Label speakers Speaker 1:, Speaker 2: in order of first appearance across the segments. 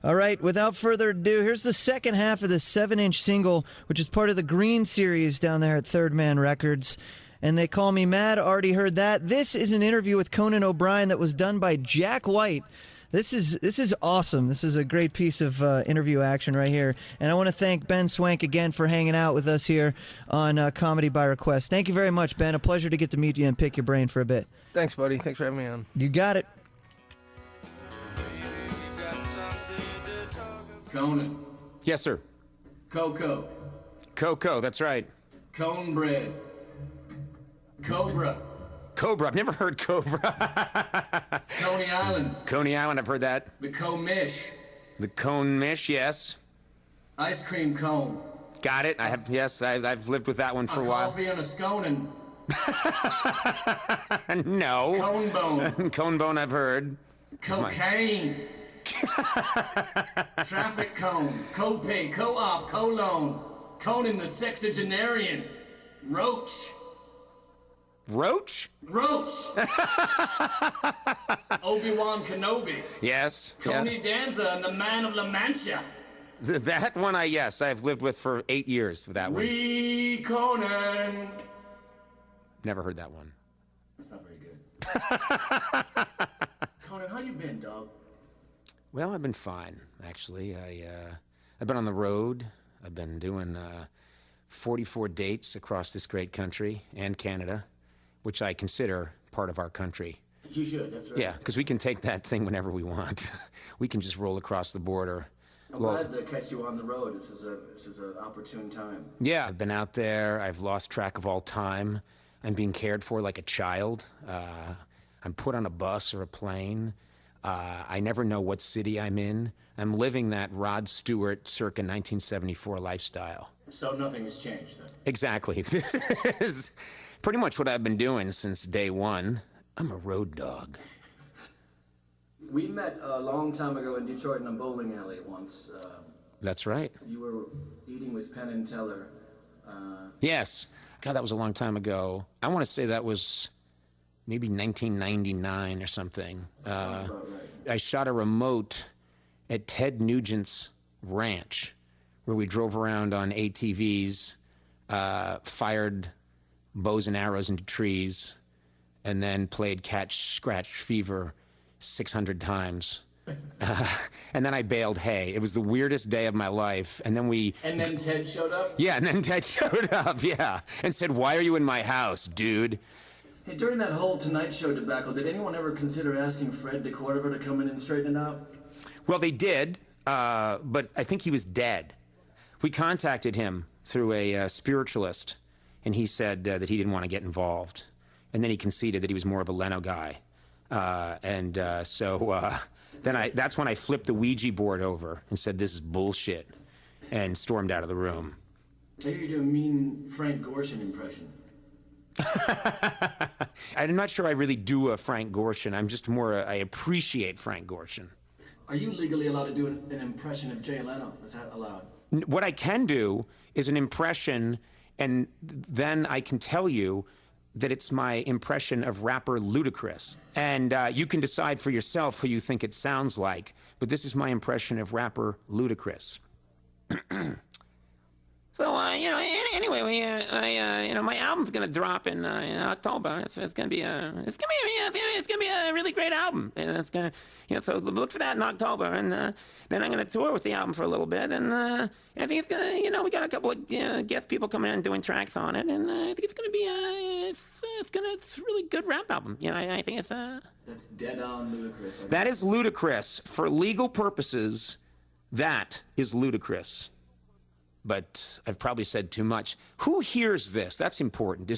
Speaker 1: All right, without further ado, here's the second half of the 7-inch single, which is part of the Green series down there at Third Man Records. And They Call Me Mad, already heard that. This is an interview with Conan O'Brien that was done by Jack White. This is awesome. This is a great piece of interview action right here. And I want to thank Ben Swank again for hanging out with us here on Comedy by Request. Thank you very much, Ben. A pleasure to get to meet you and pick your brain for a bit.
Speaker 2: Thanks, buddy. Thanks for having me on.
Speaker 1: You got it.
Speaker 3: Conan.
Speaker 4: Yes, sir.
Speaker 3: Coco.
Speaker 4: Coco, that's right.
Speaker 3: Cone bread. Cobra.
Speaker 4: Cobra, I've never heard Cobra.
Speaker 3: Coney Island.
Speaker 4: Coney Island, I've heard that.
Speaker 3: The Comish.
Speaker 4: The cone mish, yes.
Speaker 3: Ice cream cone.
Speaker 4: Got it. I've lived with that one for a while.
Speaker 3: Coffee and a sconin'.
Speaker 4: No.
Speaker 3: Cone bone.
Speaker 4: Cone bone, I've heard.
Speaker 3: Cocaine. Traffic cone. Co-pay, co-op, co-loan. Conan the sexagenarian. Roach.
Speaker 4: Roach?
Speaker 3: Roach. Obi-Wan Kenobi.
Speaker 4: Yes.
Speaker 3: Coney Danza and the Man of La Mancha.
Speaker 4: That one, I've lived with for 8 years. That one.
Speaker 3: We Conan.
Speaker 4: Never heard that one.
Speaker 3: That's not very good. Conan, how you been, dog?
Speaker 4: Well, I've been fine, actually. I've been on the road. I've been doing 44 dates across this great country and Canada, which I consider part of our country.
Speaker 3: You should, that's right.
Speaker 4: Yeah, because we can take that thing whenever we want. We can just roll across the border.
Speaker 3: I'm glad to catch you on the road. This is an opportune time.
Speaker 4: Yeah, I've been out there. I've lost track of all time. I'm being cared for like a child. I'm put on a bus or a plane. I never know what city I'm in. I'm living that Rod Stewart circa 1974 lifestyle.
Speaker 3: So nothing has changed then?
Speaker 4: Exactly. This is pretty much what I've been doing since day one. I'm a road dog.
Speaker 3: We met a long time ago in Detroit in a bowling alley once.
Speaker 4: That's right.
Speaker 3: You were eating with Penn and Teller.
Speaker 4: Yes. God, that was a long time ago. I want to say that was maybe 1999 or something.
Speaker 3: Sounds about right.
Speaker 4: I shot a remote at Ted Nugent's ranch, where we drove around on ATVs, fired bows and arrows into trees, and then played Catch, Scratch, Fever 600 times. And then I baled hay. It was the weirdest day of my life. And then
Speaker 3: Ted showed up?
Speaker 4: Yeah, and then Ted showed up, yeah, and said, "Why are you in my house, dude?"
Speaker 3: Hey, during that whole Tonight Show debacle, did anyone ever consider asking Fred DeCordova to come in and straighten it out?
Speaker 4: Well, they did, but I think he was dead. We contacted him through a spiritualist, and he said that he didn't want to get involved. And then he conceded that he was more of a Leno guy. That's when I flipped the Ouija board over and said, "This is bullshit," and stormed out of the room.
Speaker 3: I hear you do a mean Frank Gorshin impression.
Speaker 4: I'm not sure I really do a Frank Gorshin. I'm just more, I appreciate Frank Gorshin.
Speaker 3: Are you legally allowed to do an impression of Jay Leno? Is that allowed?
Speaker 4: What I can do is an impression, and then I can tell you that it's my impression of rapper Ludacris. And you can decide for yourself who you think it sounds like, but this is my impression of rapper Ludacris. So, anyway, my album's gonna drop in October. It's gonna be a really great album, and it's gonna, so look for that in October, and then I'm gonna tour with the album for a little bit, and I think it's gonna, we got a couple of guest people coming in and doing tracks on it, and I think it's gonna be it's a really good rap album. I think it's
Speaker 3: That's dead on Ludacris.
Speaker 4: That is Ludacris. For legal purposes, that is Ludacris. But I've probably said too much. Who hears this? That's important.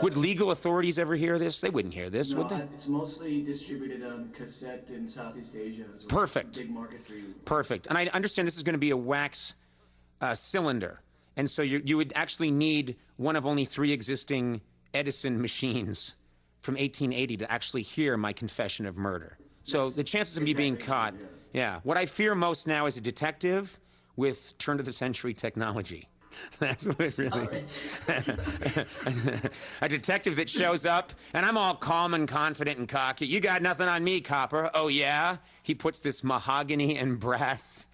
Speaker 4: Would legal authorities ever hear this? They wouldn't hear this, would they?
Speaker 3: It's mostly distributed on cassette in Southeast Asia as well.
Speaker 4: Perfect.
Speaker 3: Big market for you.
Speaker 4: Perfect. And I understand this is going to be a wax cylinder. And so you would actually need one of only 3 existing Edison machines from 1880 to actually hear my confession of murder. So the chances of me being caught, yeah. What I fear most now is a detective with turn-of-the-century technology. That's what it really A detective that shows up, and I'm all calm and confident and cocky. You got nothing on me, copper. Oh, yeah? He puts this mahogany and brass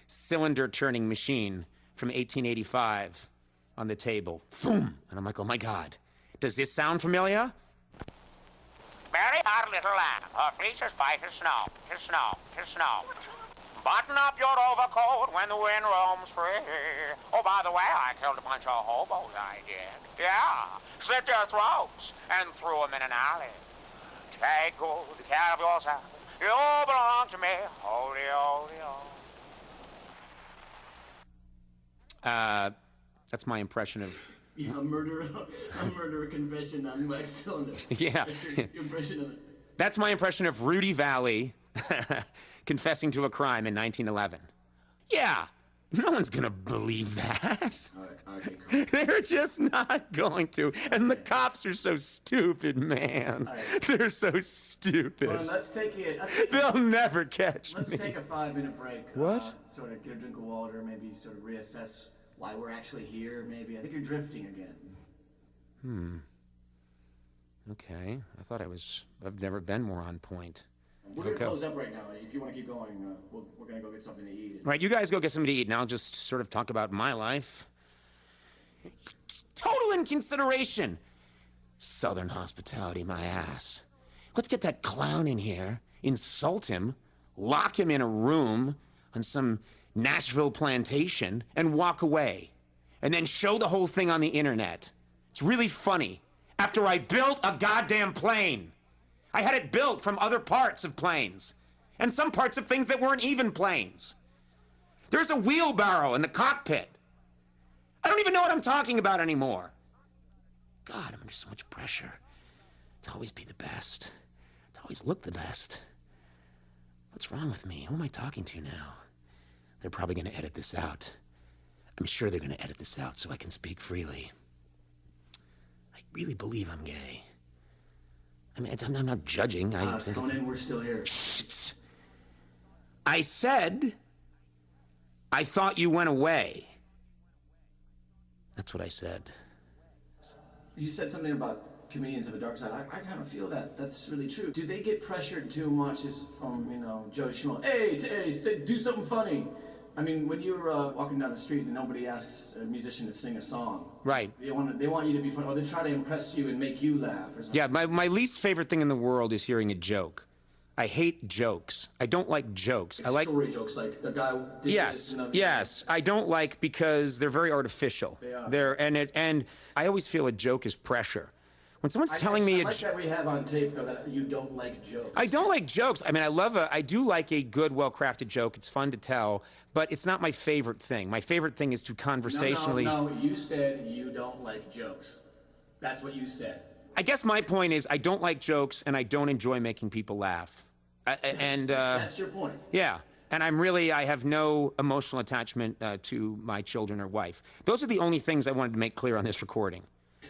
Speaker 4: cylinder-turning machine from 1885 on the table. Boom! And I'm like, oh, my God. Does this sound familiar?
Speaker 2: Very hot little lamb. Her fleece is white as snow. Tis snow. Tis snow. Button up your overcoat when the wind roams free. Oh, by the way, I killed a bunch of hobos, I did. Yeah. Slit their throats and threw them in an alley. Take good care of yourself. You belong to me. Holy, holy, holy.
Speaker 4: That's my impression of...
Speaker 3: Yeah, a murderer confession on wax cylinder.
Speaker 4: Yeah.
Speaker 3: That's your impression of it.
Speaker 4: That's my impression of Rudy Valley confessing to a crime in 1911. Yeah, no one's gonna believe that.
Speaker 3: All right, okay, cool.
Speaker 4: They're just not going to. And the cops are so stupid, man.
Speaker 3: Right.
Speaker 4: They're so stupid.
Speaker 3: Well, let's take it.
Speaker 4: They'll never catch
Speaker 3: Let's
Speaker 4: me.
Speaker 3: take a 5-minute break.
Speaker 4: What?
Speaker 3: Sort of get a drink of water, maybe sort of reassess why we're actually here, maybe. I think you're drifting again.
Speaker 4: Okay, I thought I've never been more on point.
Speaker 3: We're going to close up right now. If you want to keep going, we're going to go get something to eat.
Speaker 4: Right, you guys go get something to eat, and I'll just sort of talk about my life. Total inconsideration. Southern hospitality, my ass. Let's get that clown in here, insult him, lock him in a room on some Nashville plantation, and walk away. And then show the whole thing on the internet. It's really funny. After I built a goddamn plane. I had it built from other parts of planes. And some parts of things that weren't even planes. There's a wheelbarrow in the cockpit. I don't even know what I'm talking about anymore. God, I'm under so much pressure. To always be the best. To always look the best. What's wrong with me? Who am I talking to now? They're probably going to edit this out. I'm sure they're going to edit this out so I can speak freely. I really believe I'm gay. I mean, I'm not judging.
Speaker 3: Conan, we're still here.
Speaker 4: Shit. I said, I thought you went away. That's what I said.
Speaker 3: You said something about comedians of a dark side. I kind of feel that. That's really true. Do they get pressured too much from, Joe Schmo? Hey, do something funny. I mean, when you're walking down the street and nobody asks a musician to sing a song.
Speaker 4: Right.
Speaker 3: They want you to be funny, or they try to impress you and make you laugh or something.
Speaker 4: Yeah, my least favorite thing in the world is hearing a joke. I hate jokes. I don't like jokes. I like
Speaker 3: story jokes, like the guy.
Speaker 4: Yes. I don't like because they're very artificial.
Speaker 3: They are.
Speaker 4: And I always feel a joke is pressure. When someone's telling me
Speaker 3: I like that we have on tape though that you don't like jokes.
Speaker 4: I don't like jokes. I mean, I do like a good, well-crafted joke. It's fun to tell, but it's not my favorite thing. My favorite thing is to conversationally.
Speaker 3: No, you said you don't like jokes. That's what you said.
Speaker 4: I guess my point is I don't like jokes and I don't enjoy making people laugh.
Speaker 3: That's your point.
Speaker 4: Yeah. And I have no emotional attachment to my children or wife. Those are the only things I wanted to make clear on this recording.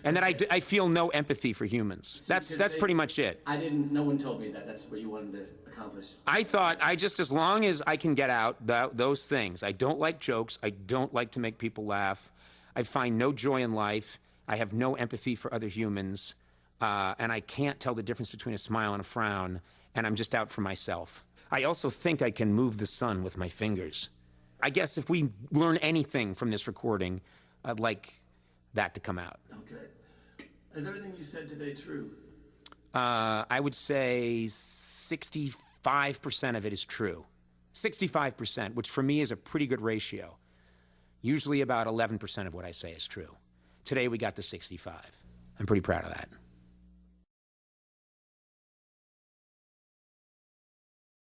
Speaker 4: And that I feel no empathy for humans. That's pretty much it.
Speaker 3: No one told me that. That's what you wanted to accomplish.
Speaker 4: I thought as long as I can get out those things. I don't like jokes. I don't like to make people laugh. I find no joy in life. I have no empathy for other humans. And I can't tell the difference between a smile and a frown. And I'm just out for myself. I also think I can move the sun with my fingers. I guess if we learn anything from this recording, I'd like that to come out.
Speaker 3: Okay. Is everything you said today true?
Speaker 4: I would say 65% of it is true. 65%, which for me is a pretty good ratio. Usually about 11% of what I say is true. Today we got to 65. I'm pretty proud of that.